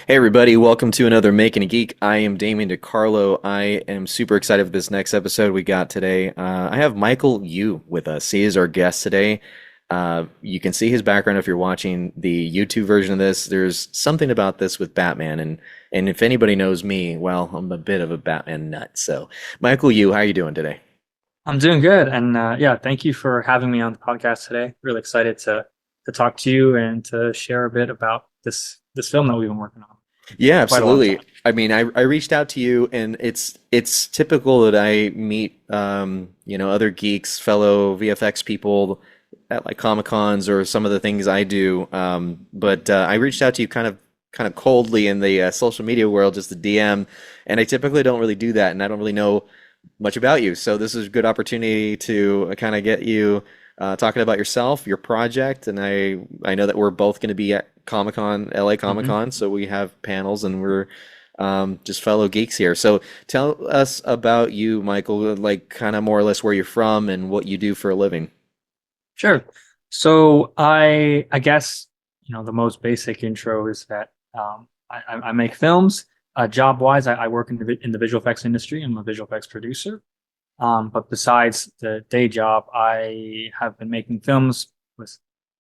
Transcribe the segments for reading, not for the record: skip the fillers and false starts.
Hey everybody, welcome to another Making a Geek. I am Damien DeCarlo. I am super excited for this next episode we got today. I have Michael Yu with us. He is our guest today. You can see his background if you're watching the YouTube version of this. There's something about this with Batman, and if anybody knows me, well, I'm a bit of a Batman nut. So, Michael Yu, how are you doing today? I'm doing good, and yeah, thank you for having me on the podcast today. Really excited to talk to you and to share a bit about this film that we've been working on Yeah, for quite a long absolutely. time. I mean, I reached out to you, and it's typical that I meet other geeks, fellow VFX people at like Comic Cons or some of the things I do. But I reached out to you kind of coldly in the social media world, just a DM, and I typically don't really do that, and I don't really know much about you. So this is a good opportunity to kind of get you talking about yourself, your project, and I know that we're both going to be at Comic Con, LA Comic hmm Con, so we have panels and we're just fellow geeks here. So tell us about you, Michael, like kind of more or less where you're from and what you do for a living. Sure. So I guess the most basic intro is that I make films. Job wise, I work in the visual effects industry. I'm a visual effects producer. But besides the day job, I have been making films with,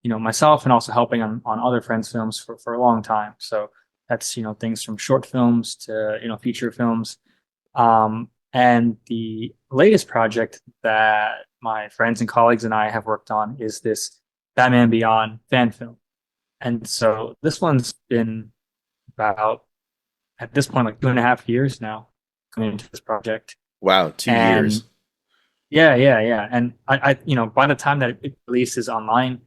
myself and also helping on other friends' films for a long time. So that's, things from short films to, feature films. And the latest project that my friends and colleagues and I have worked on is this Batman Beyond fan film. And so this one's been about, at this point, like 2.5 years now coming into this project. Wow, 2 years. And yeah. And by the time that it releases online,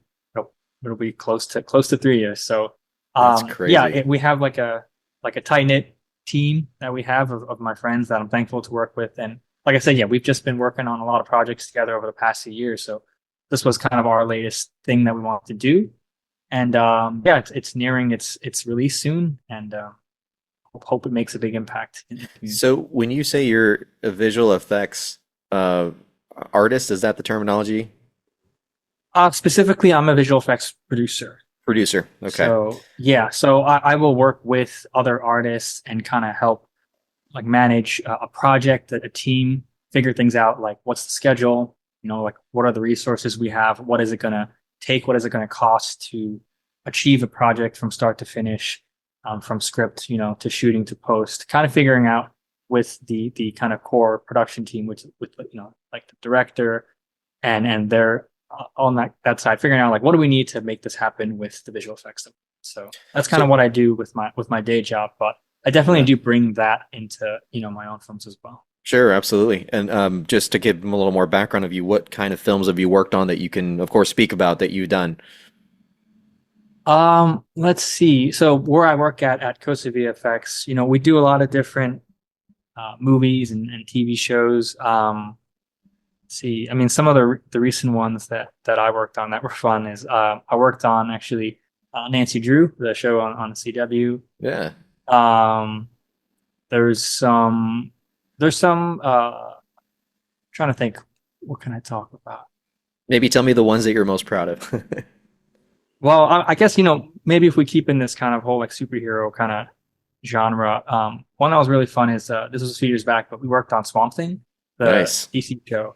it'll be close to 3 years. So, That's yeah, crazy. we have like a tight knit team that we have of my friends that I'm thankful to work with. And like I said, yeah, we've just been working on a lot of projects together over the past few years. So this was kind of our latest thing that we wanted to do. And yeah, it's nearing its release soon, and hope it makes a big impact in the community. So when you say you're a visual effects uh, artist, is that the terminology? Specifically, I'm a visual effects producer. Producer. Okay. So yeah, so I will work with other artists and kind of help like manage a project, a team, figure things out, like what's the schedule, like what are the resources we have, what is it gonna take, what is it gonna cost to achieve a project from start to finish, from script, to shooting to post, kind of figuring out with the kind of core production team, which with like the director and they're on that side, figuring out like what do we need to make this happen with the visual effects. So that's kind So of what I do with my day job, but I definitely yeah. do bring that into my own films as well. Sure, absolutely. And just to give them a little more background of you, what kind of films have you worked on that you can, of course, speak about that you've done? Let's see. So where I work at Costa VFX, we do a lot of different movies and TV shows. Let's see. I mean, some of the recent ones that I worked on that were fun is I worked on actually Nancy Drew, the show on CW. Yeah. Um, there's some there's some trying to think, what can I talk about? Maybe tell me the ones that you're most proud of. Well, I guess maybe if we keep in this kind of whole like superhero kind of genre, one that was really fun is this was a few years back, but we worked on Swamp Thing, the Nice. DC show,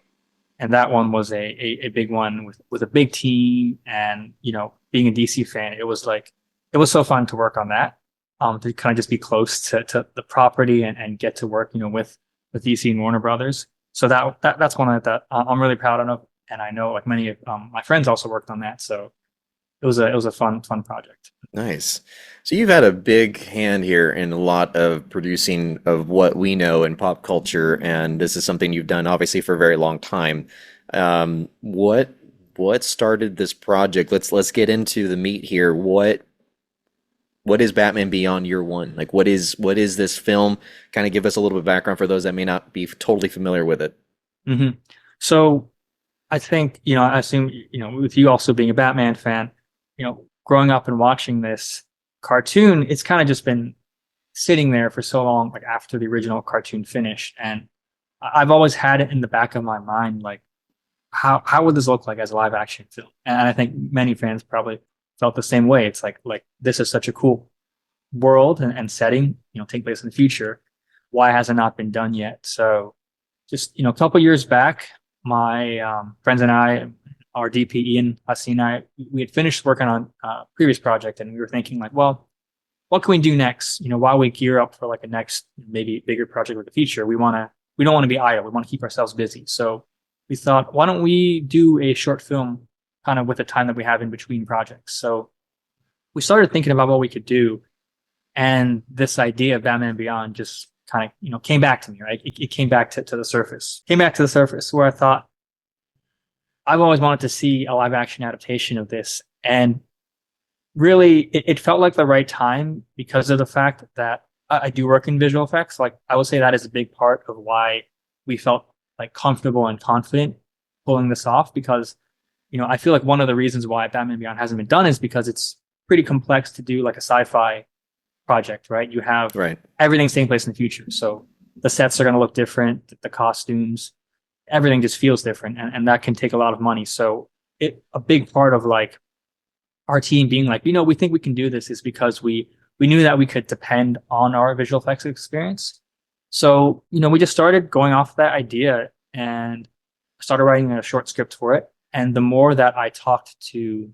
and that one was a big one with a big team, and being a DC fan, it was so fun to work on that, to kind of just be close to the property and get to work with DC and Warner Brothers. So that's one that I'm really proud of, and I know like many of my friends also worked on that, so it was a fun project. Nice. So you've had a big hand here in a lot of producing of what we know in pop culture, and this is something you've done obviously for a very long time. What started this project? Let's get into the meat here. What is Batman Beyond Year One? Like what is this film? Kind of give us a little bit of background for those that may not be totally familiar with it. hmm So I think, I assume, with you also being a Batman fan, growing up and watching this cartoon, it's kind of just been sitting there for so long, like after the original cartoon finished. And I've always had it in the back of my mind, like how would this look like as a live action film? And I think many fans probably felt the same way. It's like this is such a cool world and setting, take place in the future. Why has it not been done yet? So just, a couple years back, my friends and I, our DP Ian, Hussey and I, we had finished working on a previous project, and we were thinking like, well, what can we do next? While we gear up for like a next maybe bigger project with the future, we don't want to be idle. We want to keep ourselves busy. So we thought, why don't we do a short film kind of with the time that we have in between projects? So we started thinking about what we could do, and this idea of Batman Beyond just kind of came back to me. Right, it came back to the surface. Came back to the surface where I thought I've always wanted to see a live action adaptation of this, and really it felt like the right time because of the fact that I do work in visual effects. Like I would say that is a big part of why we felt like comfortable and confident pulling this off, because I feel like one of the reasons why Batman Beyond hasn't been done is because it's pretty complex to do like a sci-fi project, right? You have Right. everything taking place in the future. So the sets are going to look different, the costumes, everything just feels different. And that can take a lot of money. So a big part of like our team being like, we think we can do this is because we knew that we could depend on our visual effects experience. So, we just started going off that idea and started writing a short script for it. And the more that I talked to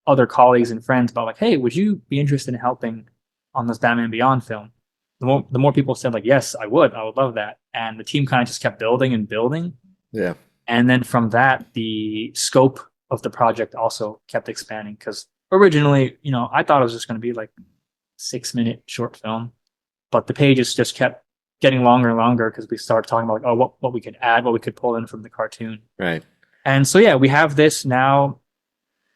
other colleagues and friends about like, hey, would you be interested in helping on this Batman Beyond film? The more people said like, yes, I would love that. And the team kind of just kept building and building. Yeah. And then from that, the scope of the project also kept expanding, because originally, I thought it was just going to be like 6-minute short film, but the pages just kept getting longer and longer because we started talking about like, oh, what we could add, what we could pull in from the cartoon. Right. And so, yeah, we have this now.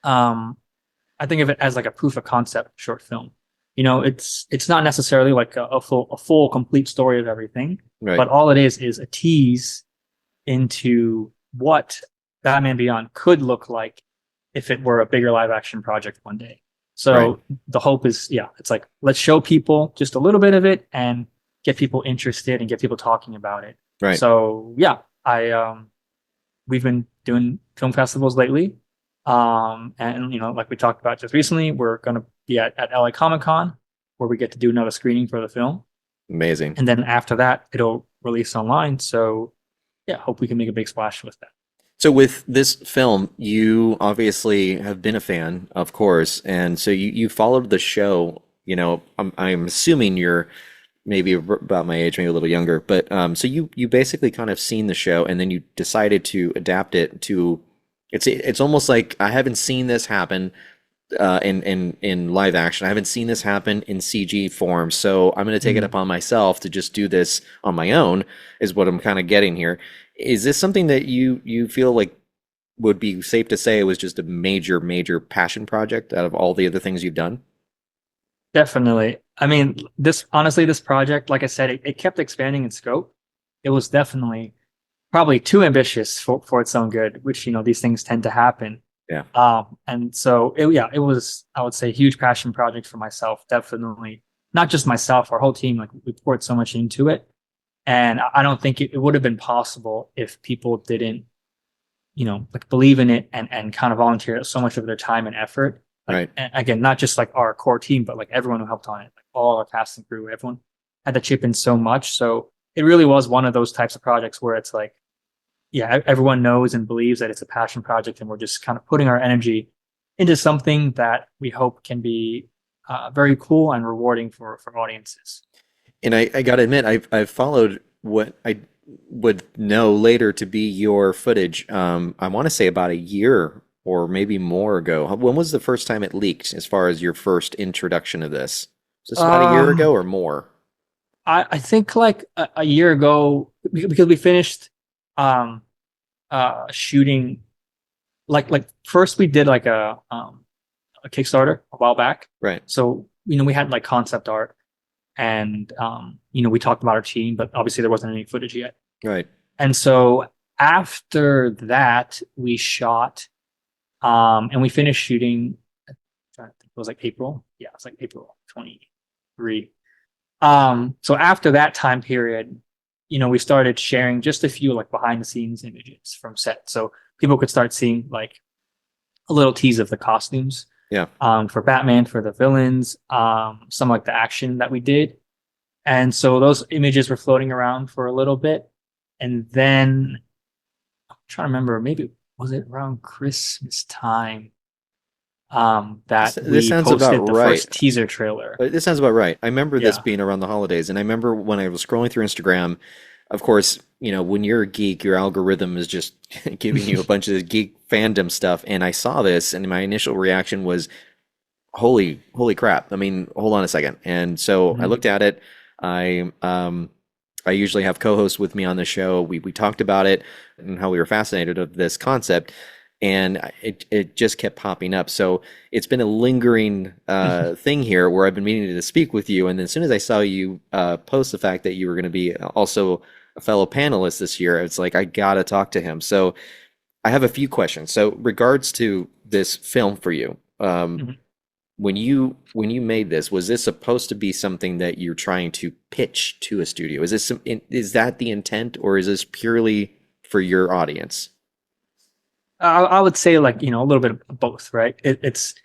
I think of it as like a proof of concept short film. It's not necessarily like a full complete story of everything, Right. but all it is a tease into what Batman Beyond could look like if it were a bigger live action project one day. Right. So the hope is, yeah, it's like, let's show people just a little bit of it and get people interested and get people talking about it. Right. So yeah, we've been doing film festivals lately. And like we talked about just recently, we're going to be at LA Comic Con, where we get to do another screening for the film. Amazing. And then after that, it'll release online. So yeah, hope we can make a big splash with that. So with this film, you obviously have been a fan, of course, and so you followed the show. I'm assuming you're maybe about my age, maybe a little younger, but so you basically kind of seen the show, and then you decided to adapt it to. It's almost like I haven't seen this happen in live action. I haven't seen this happen in CG form, so I'm going to take it Mhm. upon myself to just do this on my own. Is what I'm kind of getting here. Is this something that you feel like would be safe to say it was just a major passion project out of all the other things you've done? Definitely. I mean, this project, like I said, it kept expanding in scope. It was definitely probably too ambitious for its own good, which, these things tend to happen. Yeah. And so it was, I would say, a huge passion project for myself. Definitely not just myself, our whole team, like we poured so much into it. And I don't think it would have been possible if people didn't, like believe in it and kind of volunteer so much of their time and effort. Like, Right. and again, not just like our core team, but like everyone who helped on it, like all our cast and crew, everyone had to chip in so much. So it really was one of those types of projects where it's like, yeah, everyone knows and believes that it's a passion project, and we're just kind of putting our energy into something that we hope can be very cool and rewarding for audiences. And I gotta admit, I've followed what I would know later to be your footage. I want to say about a year or maybe more ago. When was the first time it leaked, as far as your first introduction of this? Is this about a year ago Um, or more? I think like a year ago, because we finished um, shooting, like first we did like a Kickstarter a while back. Right. So we had like concept art, and we talked about our team, but obviously there wasn't any footage yet. Right. And so after that, we shot, and we finished shooting. I'm trying to think, it was like April. Yeah, it's like April 23. So after that time period, we started sharing just a few like behind the scenes images from set, so people could start seeing like a little tease of the costumes. Yeah. for Batman, for the villains, some like the action that we did. And so those images were floating around for a little bit. And then I'm trying to remember, maybe was it around Christmas time This, that this we sounds about posted the right. first teaser trailer. This sounds about right. I remember this Yeah. being around the holidays, and I remember when I was scrolling through Instagram, of course, when you're a geek, your algorithm is just giving you a bunch of geek fandom stuff. And I saw this, and my initial reaction was, holy crap. I mean, hold on a second. And so I Mhm. looked at it. I usually have co-hosts with me on the show. We talked about it and how we were fascinated of this concept, and it just kept popping up. So it's been a lingering thing here where I've been meaning to speak with you. And then as soon as I saw you post the fact that you were going to be also a fellow panelist this year, it's like I gotta talk to him. So I have a few questions. So regards to this film for you, Mhm. when you made this, was this supposed to be something that you're trying to pitch to a studio? Is that the intent, or is this purely for your audience? I would say like, a little bit of both, right? This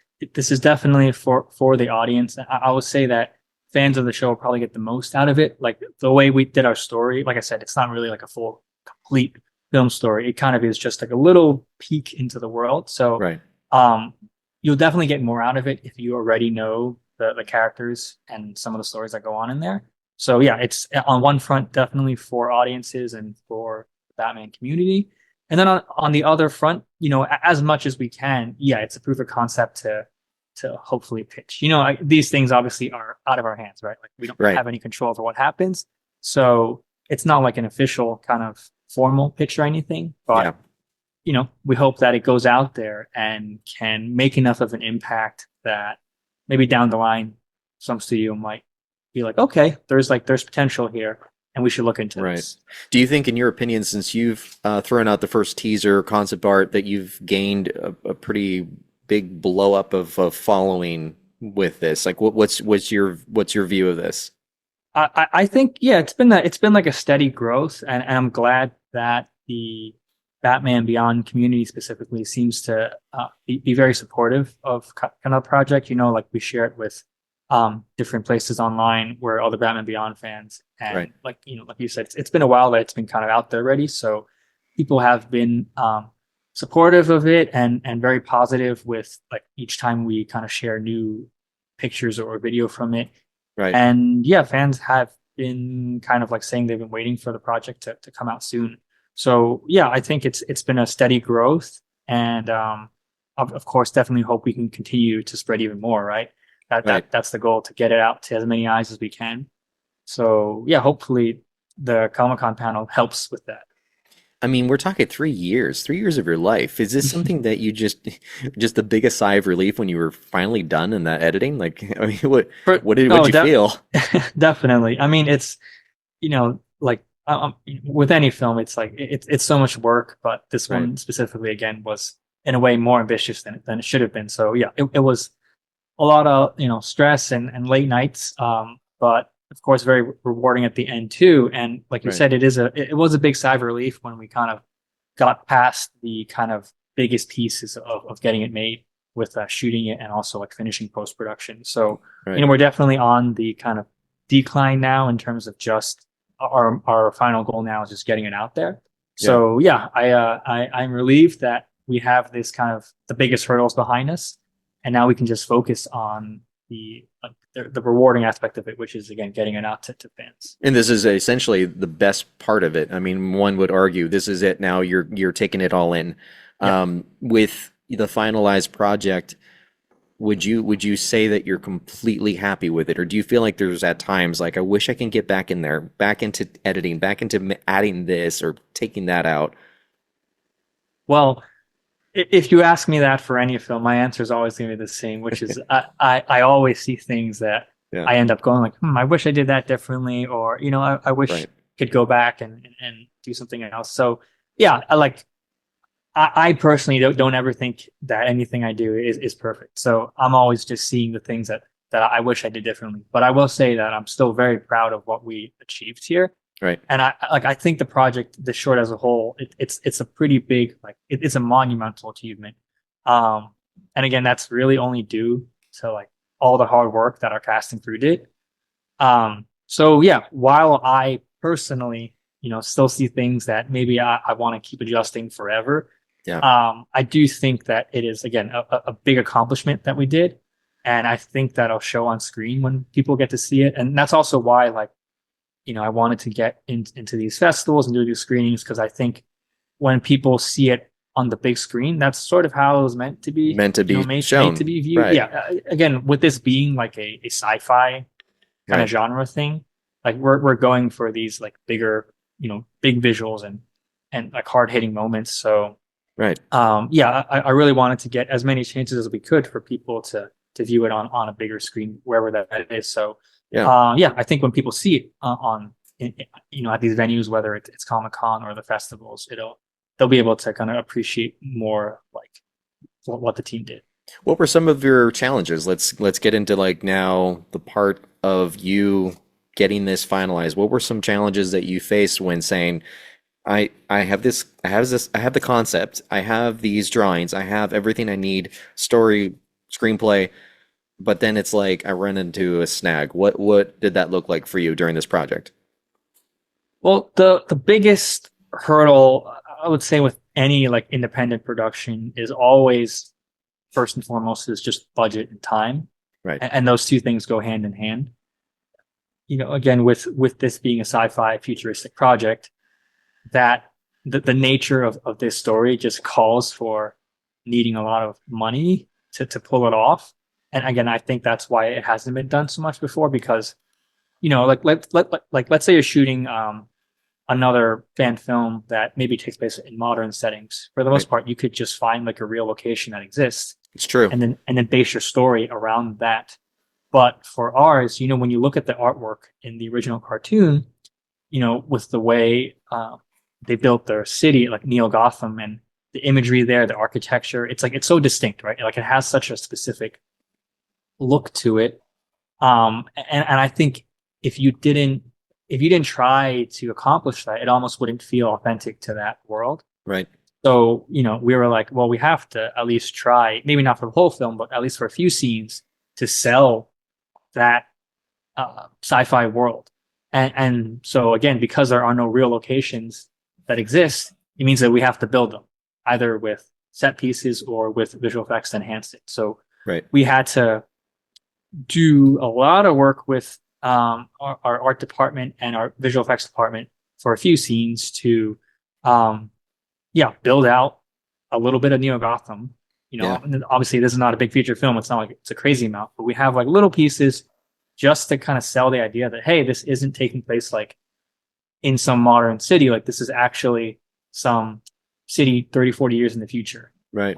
is definitely for the audience. I would say that fans of the show will probably get the most out of it. Like the way we did our story, like I said, it's not really like a full complete film story. It kind of is just like a little peek into the world. So Right, um you'll definitely get more out of it if you already know the characters and some of the stories that go on in there. So yeah, it's on one front definitely for audiences and for the Batman community. And then on the other front, as much as we can, yeah, it's a proof of concept to hopefully pitch. These things obviously are out of our hands, right? Like we don't right, have any control over what happens. So it's not like an official kind of formal pitch or anything, yeah. but we hope that it goes out there and can make enough of an impact that maybe down the line some studio might be like, okay, there's potential here and we should look into Right. this. Do you think, in your opinion, since you've thrown out the first teaser concept art, that you've gained a pretty big blow up of following with this? Like, what's your view of this? I think yeah, it's been like a steady growth, and I'm glad that the Batman Beyond community specifically seems to be very supportive of kind of the project. Like we share it with different places online where other Batman Beyond fans, Right. and like like you said, it's been a while that it's been kind of out there already, so people have been supportive of it and very positive with like each time we kind of share new pictures or video from it. Right. And yeah, fans have been kind of like saying they've been waiting for the project to come out soon. So yeah, I think it's been a steady growth, and of course, definitely hope we can continue to spread even more. Right, Right. that's the goal, to get it out to as many eyes as we can. So yeah, hopefully the Comic Con panel helps with that. I mean, we're talking 3 years, 3 years of your life. Is this something that you just the biggest sigh of relief when you were finally done in that editing? Like, I mean, what For, what did no, what'd you feel? definitely. I mean, it's like with any film, it's like it's so much work, but this Right. one specifically, again, was in a way more ambitious than it should have been. So yeah, it was a lot of stress and late nights, but of course very rewarding at the end too. And like you Right. said, it was a big sigh of relief when we kind of got past the kind of biggest pieces of getting it made with shooting it and also like finishing post production. So Right. we're definitely on the kind of decline now in terms of just our final goal now is just getting it out there. Yeah. So yeah, I'm relieved that we have this kind of the biggest hurdles behind us, and now we can just focus on the rewarding aspect of it, which is again getting it out to fans. And this is essentially the best part of it. I mean, one would argue this is it now. You're taking it all in. Yeah. With the finalized project, would you say that you're completely happy with it, or do you feel like there's at times like I wish I can get back in there, back into editing, back into adding this or taking that out? Well, if you ask me that for any film, my answer is always going to be the same, which is I always see things that Yeah. I end up going like, I wish I did that differently, or I wish Right. I could go back and do something else. So yeah, I personally don't ever think that anything I do is perfect. So I'm always just seeing the things that I wish I did differently. But I will say that I'm still very proud of what we achieved here. Right. And I think the project, the short as a whole, it's a pretty big, like it's a monumental achievement. And again, that's really only due to like all the hard work that our casting crew did. So yeah, while I personally, still see things that maybe I want to keep adjusting forever, Yeah. I do think that it is again a big accomplishment that we did. And I think that'll show on screen when people get to see it. And that's also why like, I wanted to get into these festivals and do these screenings because I think when people see it on the big screen, that's sort of how it was meant to be, Meant to be made to shown. be viewed. Right. Yeah. Again, with this being like a sci-fi kind of Right. genre thing, like we're going for these like bigger, big visuals and like hard hitting moments. So Right. yeah, I really wanted to get as many chances as we could for people to view it on a bigger screen wherever that is. So Yeah. yeah, I think when people see it at these venues, whether it's Comic Con or the festivals, they'll be able to kind of appreciate more like what the team did. What were some of your challenges? Let's get into like now the part of you getting this finalized. What were some challenges that you faced when saying, I have the concept, I have these drawings, I have everything I need, story, screenplay, but then it's like I run into a snag. What did that look like for you during this project? Well, the biggest hurdle I would say with any like independent production is always first and foremost is just budget and time, Right. and those two things go hand in hand. Again, with this being a sci-fi futuristic project, that the nature of this story just calls for needing a lot of money to pull it off. And again, I think that's why it hasn't been done so much before because, let's say you're shooting another fan film that maybe takes place in modern settings. For the Right. most part, you could just find like a real location that exists It's true. and then base your story around that. But for ours, when you look at the artwork in the original cartoon, with the way they built their city, like Neo Gotham, and the imagery there, the architecture, it's like it's so distinct, right? Like it has such a specific look to it. And I think if you didn't if you didn't try to accomplish that, it almost wouldn't feel authentic to that world. Right. So, we were like, well, we have to at least try, maybe not for the whole film, but at least for a few scenes to sell that sci-fi world. And so again, because there are no real locations that exist, it means that we have to build them either with set pieces or with visual effects to enhance it. So Right. we had to do a lot of work with our art department and our visual effects department for a few scenes to, yeah, build out a little bit of Neo Gotham. Yeah. And obviously this is not a big feature film. It's not like it's a crazy amount, but we have like little pieces just to kind of sell the idea that, hey, this isn't taking place like in some modern city. Like this is actually some city 30, 40 years in the future. Right.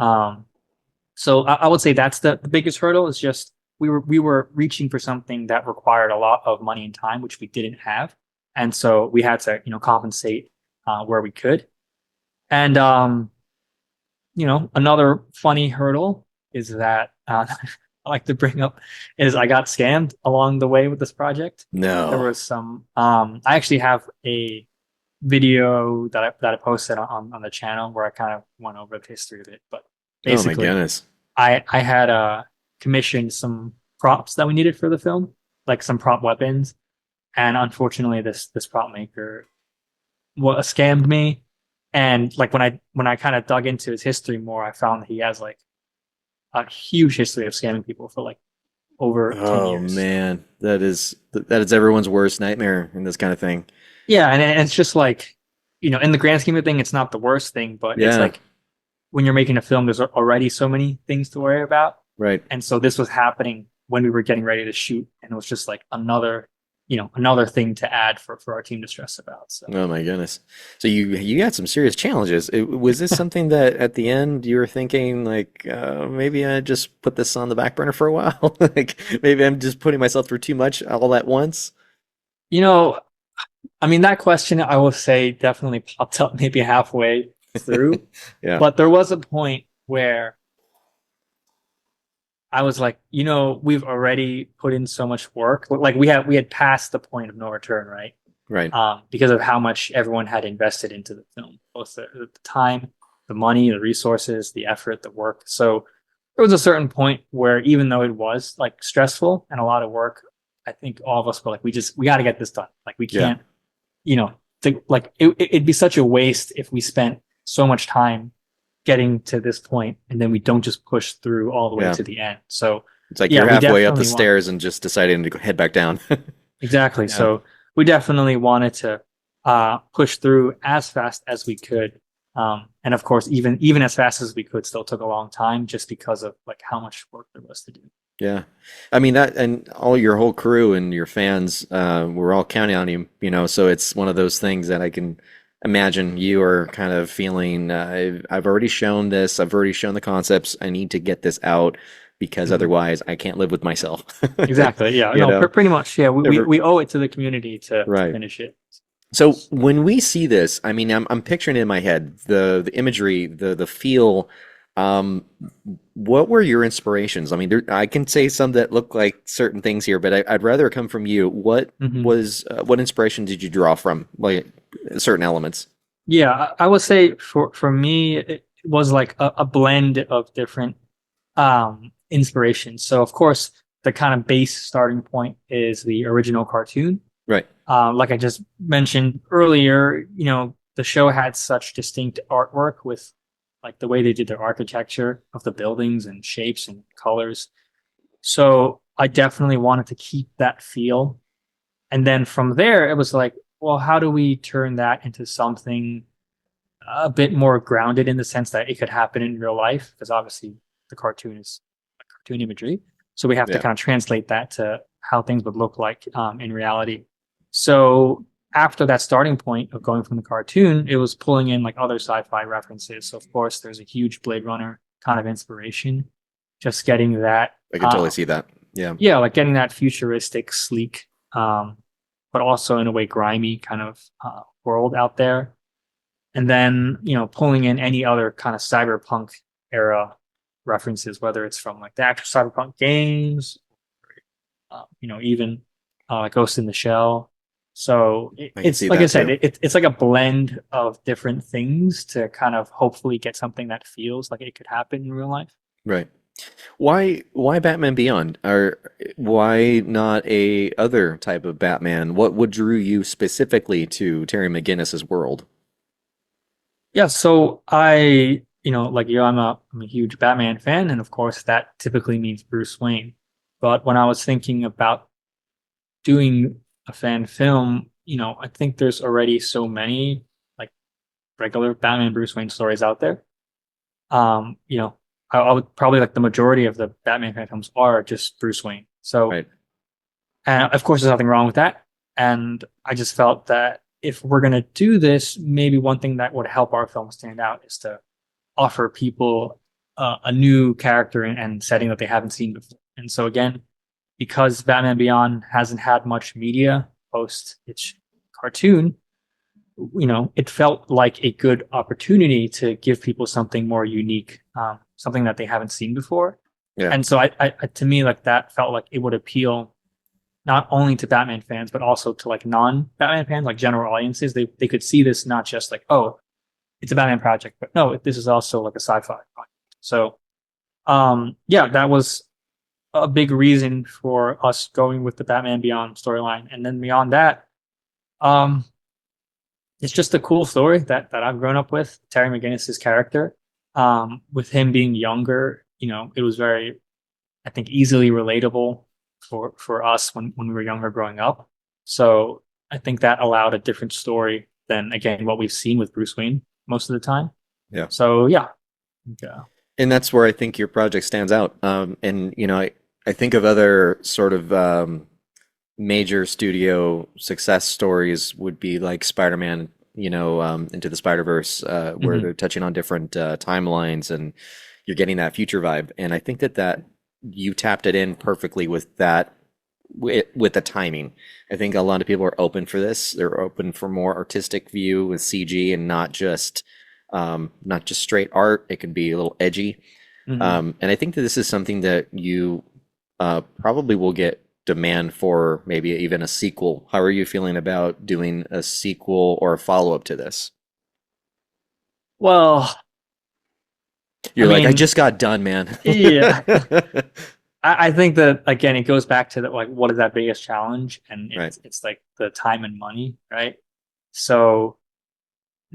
So I would say that's the biggest hurdle is just we were reaching for something that required a lot of money and time, which we didn't have. And so we had to, compensate where we could. And another funny hurdle is that I like to bring up is I got scammed along the way with this project. There No. was some I actually have a video that I posted on the channel where I kind of went over the history of it. But Oh my basically, goodness. I had commissioned some props that we needed for the film, like some prop weapons, and unfortunately, this prop maker scammed me. And like when I kind of dug into his history more, I found that he has like a huge history of scamming people for like over 10 Oh years. man, that is everyone's worst nightmare in this kind of thing. Yeah, and it's just like, in the grand scheme of thing, it's not the worst thing, but it's Yeah. like when you're making a film, there's already so many things to worry about. Right. And so this was happening when we were getting ready to shoot, and it was just like another thing to add for our team to stress about. So Oh my goodness. So you got some serious challenges. Was this something that at the end you were thinking like maybe I just put this on the back burner for a while? Like maybe I'm just putting myself through too much all at once? you know, I mean that question I will say definitely popped up maybe halfway through, Yeah. but there was a point where I was like, we've already put in so much work. Like we had passed the point of no return, right? Right. Because of how much everyone had invested into the film, both the time, the money, the resources, the effort, the work. So there was a certain point where even though it was like stressful and a lot of work, I think all of us were like, we got to get this done. Like we Yeah. can't, you know, it'd be such a waste if we spent so much time getting to this point and then we don't just push through all the way Yeah. to the end. So It's like yeah, you're we halfway up the definitely want stairs and just deciding to head back down. exactly. Yeah. So we definitely wanted to push through as fast as we could. And of course, even as fast as we could, still took a long time just because of like how much work there was to do. Yeah. I mean that and all your whole crew and your fans, we're all counting on you, so it's one of those things that I can imagine you are kind of feeling, I've already shown this, I've already shown the concepts, I need to get this out because Mhm. otherwise I can't live with myself. Exactly. Yeah. You No, know? pretty much. Yeah. Ever- We owe it to the community to Right. finish it. So when we see this, I mean, I'm picturing it in my head the imagery, the feel. Um, what were your inspirations? I mean, I can say some that look like certain things here, but I'd rather it come from you. Mhm. What inspiration did you draw from, like certain elements? Yeah, I would say for me it was like a blend of different inspirations. So of course the kind of base starting point is the original cartoon. Right. Like I just mentioned earlier, the show had such distinct artwork with like the way they did their architecture of the buildings and shapes and colors. So I definitely wanted to keep that feel. And then from there, it was like, well, how do we turn that into something a bit more grounded in the sense that it could happen in real life? Because obviously the cartoon is cartoon imagery. So we have to Yeah. kind of translate that to how things would look like in reality. So after that starting point of going from the cartoon, it was pulling in like other sci-fi references. So of course, there's a huge Blade Runner kind of inspiration. Just getting that, I can totally see that. Yeah. yeah, like getting that futuristic, sleek, but also in a way grimy kind of world out there. And then, pulling in any other kind of cyberpunk era references, whether it's from like the actual cyberpunk games, even like Ghost in the Shell. So I can see it's like I that said, too. it's like a blend of different things to kind of hopefully get something that feels like it could happen in real life. Right. Why Batman Beyond? Or why not a other type of Batman? What drew you specifically to Terry McGinnis's world? Yeah, so like you, I'm a huge Batman fan, and of course that typically means Bruce Wayne. But when I was thinking about doing a fan film, I think there's already so many like regular Batman Bruce Wayne stories out there. I would probably like the majority of the Batman fan films are just Bruce Wayne. So, Right. and of course, there's nothing wrong with that. And I just felt that if we're gonna do this, maybe one thing that would help our film stand out is to offer people a new character and setting that they haven't seen before. And so again, because Batman Beyond hasn't had much media post its cartoon, it felt like a good opportunity to give people something more unique, something that they haven't seen before. Yeah. And so to me, like that felt like it would appeal not only to Batman fans, but also to like non-Batman fans, like general audiences. They could see this not just like, oh, it's a Batman project, but no, this is also like a sci-fi project. So, yeah, that was a big reason for us going with the Batman Beyond storyline. And then beyond that, um, it's just a cool story that I've grown up with. Terry McGinnis's character, with him being younger, it was very, I think, easily relatable for us when we were younger growing up. So I think that allowed a different story than again what we've seen with Bruce Wayne most of the time. Yeah. So yeah, yeah. And that's where I think your project stands out. And I think of other sort of major studio success stories would be like Spider-Man, Into the Spider-Verse, where Mhm. they're touching on different timelines and you're getting that future vibe. And I think that you tapped it in perfectly with that, with the timing. I think a lot of people are open for this. They're open for more artistic view with CG and not just straight art. It can be a little edgy. Mhm. And I think that this is something that you probably will get demand for, maybe even a sequel. How are you feeling about doing a sequel or a follow-up to this? Well, I You're like, I mean, just got done, man. yeah, I think that again, it goes back to that, like, what is that biggest challenge? And Right, it's like the time and money, right? So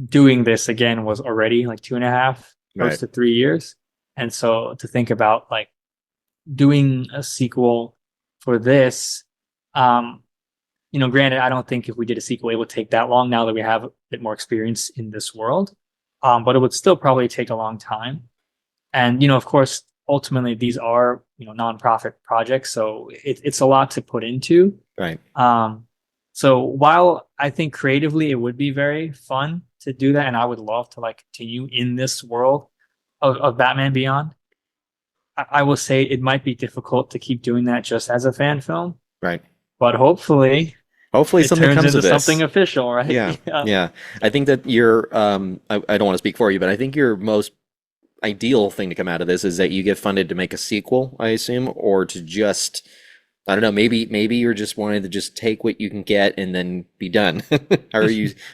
doing this again was already like 2.5, close right, to 3 years. And so to think about like doing a sequel for this, um, granted, I don't think if we did a sequel, it would take that long now that we have a bit more experience in this world. But it would still probably take a long time. And, of course, ultimately these are, nonprofit projects. So it's a lot to put into. right. Um, so while I think creatively it would be very fun to do that, and I would love to like continue in this world of Batman Beyond, I will say it might be difficult to keep doing that just as a fan film, Right. but hopefully Hopefully it something turns comes into of something this. official, right? Yeah, Yeah. yeah. I think that I don't want to speak for you, but I think your most ideal thing to come out of this is that you get funded to make a sequel, I assume, or to just, I don't know, maybe you're just wanting to just take what you can get and then be done. How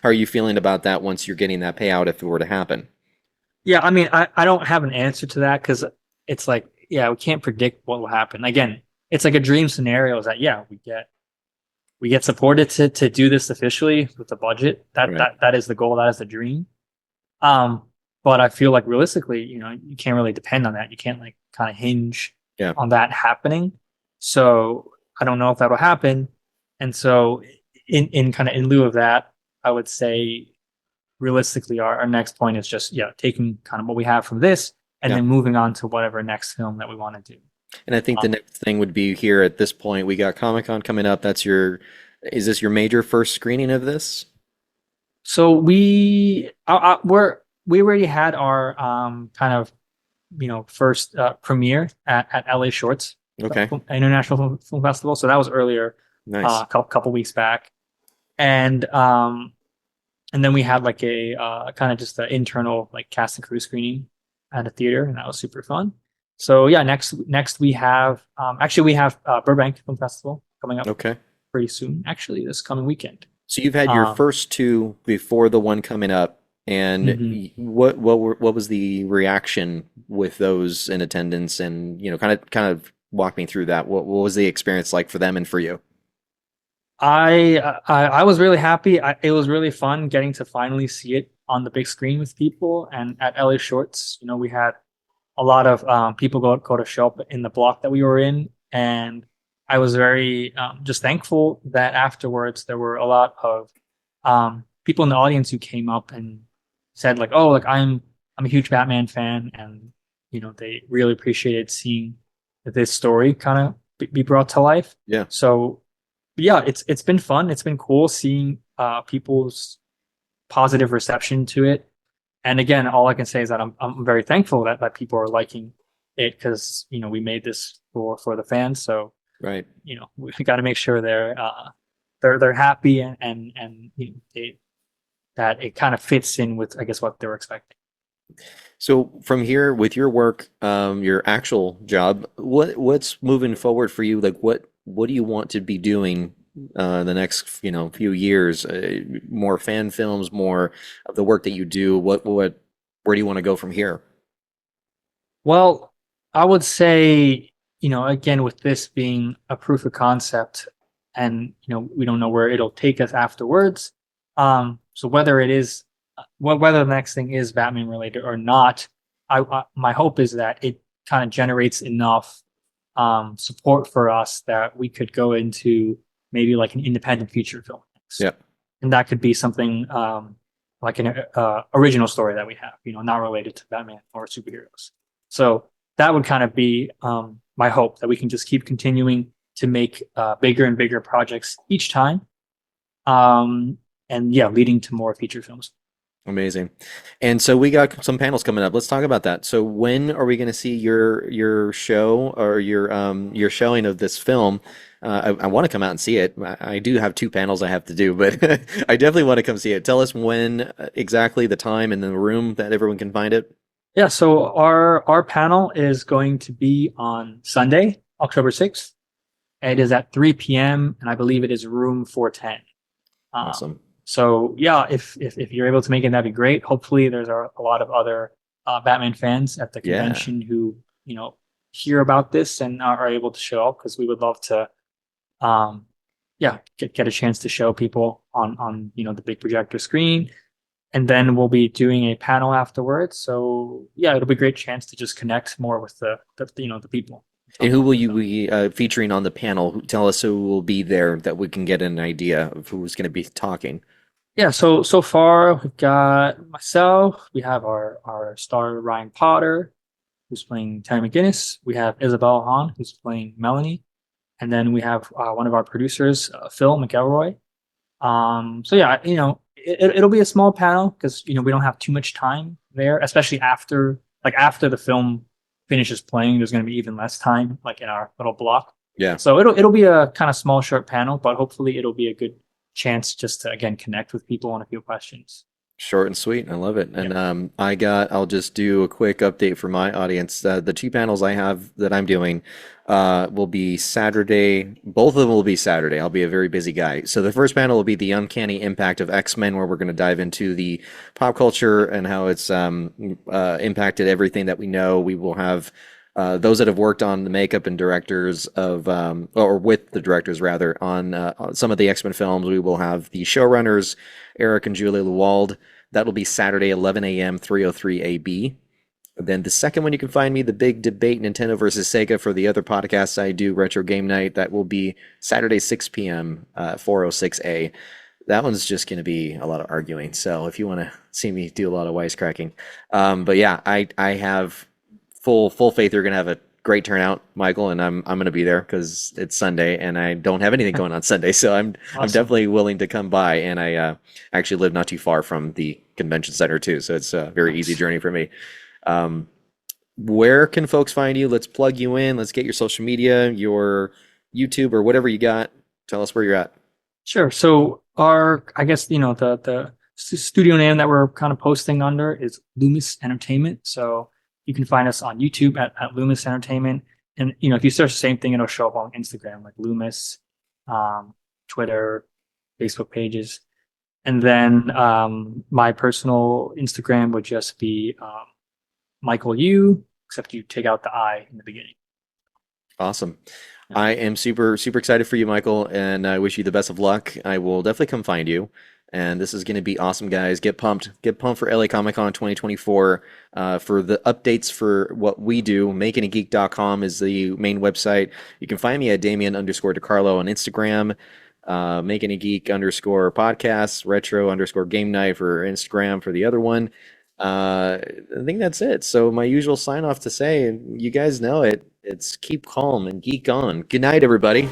are you feeling about that once you're getting that payout if it were to happen? Yeah, I mean, I don't have an answer to that because it's like, yeah, we can't predict what will happen. Again, it's like a dream scenario is that, yeah, we get supported to do this officially with the budget. That Right. that that is the goal. That is the dream. Um, but I feel like realistically, you can't really depend on that. You can't like kind of hinge Yeah. on that happening. So I don't know if that'll happen. And so in kind of in lieu of that, I would say realistically our next point is just, yeah, taking kind of what we have from this and Yeah. then moving on to whatever next film that we want to do. And I think the Um, next thing would be here at this point. We got Comic-Con coming up. Is this your major first screening of this? so we already had our kind of first premiere at LA Shorts Okay. International Film Festival. So that was earlier, Nice. a couple weeks back, and then we had like a kind of just an internal like cast and crew screening at a theater, and that was super fun. So yeah, next we have actually we have Burbank Film Festival coming up Okay. pretty soon. Actually, this coming weekend. So you've had your Um, first two before the one coming up, and mhm. what was the reaction with those in attendance, and kind of walk me through that. What was the experience like for them and for you? I was really happy. It was really fun getting to finally see it on the big screen with people. And at LA Shorts, we had a lot of people go to show up in the block that we were in, and I was very just thankful that afterwards there were a lot of people in the audience who came up and said like, "Oh, like I'm a huge Batman fan," and they really appreciated seeing this story kind of be brought to life. Yeah. So yeah, it's been fun. It's been cool seeing people's positive reception to it. And again, all I can say is that I'm very thankful that people are liking it because we made this for the fans. So Right. we got to make sure they're happy and that it kind of fits in with I guess what they were expecting. So from here, with your work, your actual job, what's moving forward for you? Like what do you want to be doing the next few years? More fan films, more of the work that you do. Where do you want to go from here? Well, I would say, again, with this being a proof of concept and, we don't know where it'll take us afterwards. So whether it is, whether the next thing is Batman related or not, my hope is that it kind of generates enough, support for us that we could go into maybe like an independent feature film next. Yeah. And that could be something, like an original story that we have, not related to Batman or superheroes. So that would kind of be my hope that we can just keep continuing to make bigger and bigger projects each time, um, and yeah, leading to more feature films. Amazing. And so we got some panels coming up. Let's talk about that. So when are we going to see your show or your showing of this film? I want to come out and see it. I do have two panels I have to do, but I definitely want to come see it. Tell us when exactly the time and the room that everyone can find it. Yeah, so our panel is going to be on Sunday, October 6th. It is at 3 p.m. and I believe it is room 410. Um, Awesome. so yeah, if you're able to make it, that'd be great. Hopefully, there's a lot of other Batman fans at the Yeah. convention who hear about this and are able to show up because we would love to um, yeah, get a chance to show people on the big projector screen. And then we'll be doing a panel afterwards. So yeah, it'll be a great chance to just connect more with the people, And talk who about will the you film. be featuring on the panel? Tell us who will be there that we can get an idea of who's going to be talking. Yeah, so far we've got myself, we have our star Ryan Potter, who's playing Terry McGinnis. We have Isabel Hahn, who's playing Melanie, and then we have one of our producers, Phil McElroy. So yeah, it'll be a small panel because we don't have too much time there, especially after the film finishes playing. There's going to be even less time, like in our little block. Yeah. So it'll be a kind of small, short panel, but hopefully it'll be a good chance just to again connect with people on a few questions. Short and sweet. I love it. Yeah. And I'll just do a quick update for my audience. The two panels I have that I'm doing will be Saturday. Both of them will be Saturday. I'll be a very busy guy. So the first panel will be the uncanny impact of X-Men, where we're going to dive into the pop culture and how it's impacted everything that we know. We will have those that have worked on the makeup and directors of, or with the directors rather, on some of the X-Men films. We will have the showrunners, Eric and Julia Lewald. That'll be Saturday, 11 a.m., 303 AB. Then the second one, you can find me, the big debate, Nintendo versus Sega, for the other podcasts I do, Retro Game Night. That will be Saturday, 6 p.m., 406A. That one's just going to be a lot of arguing. So if you want to see me do a lot of wisecracking. But yeah, I have full faith you're going to have a great turnout, Michael, and I'm going to be there because it's Sunday and I don't have anything going on Sunday. So I'm Awesome. definitely willing to come by, and I actually live not too far from the convention center too, so it's a very easy Nice. journey for me. Um, where can folks find you? Let's plug you in. Let's get your social media, your YouTube, or whatever you got. Tell us where you're at. Sure. So I guess, the studio name that we're kind of posting under is Loomis Entertainment. So you can find us on YouTube at Loomis Entertainment. And, if you search the same thing, it'll show up on Instagram, like Loomis, um, Twitter, Facebook pages. And then my personal Instagram would just be Michael Yu, except you take out the I in the beginning. Awesome. Yeah. I am super excited for you, Michael, and I wish you the best of luck. I will definitely come find you. And this is going to be awesome, guys. Get pumped. Get pumped for LA Comic Con 2024. For the updates for what we do, makingageek.com is the main website. You can find me at Damien underscore DeCarlo on Instagram, Making a Geek underscore podcast, retro underscore game night for Instagram for the other one. I think that's it. So my usual sign off to say, and you guys know it, it's keep calm and geek on. Good night, everybody.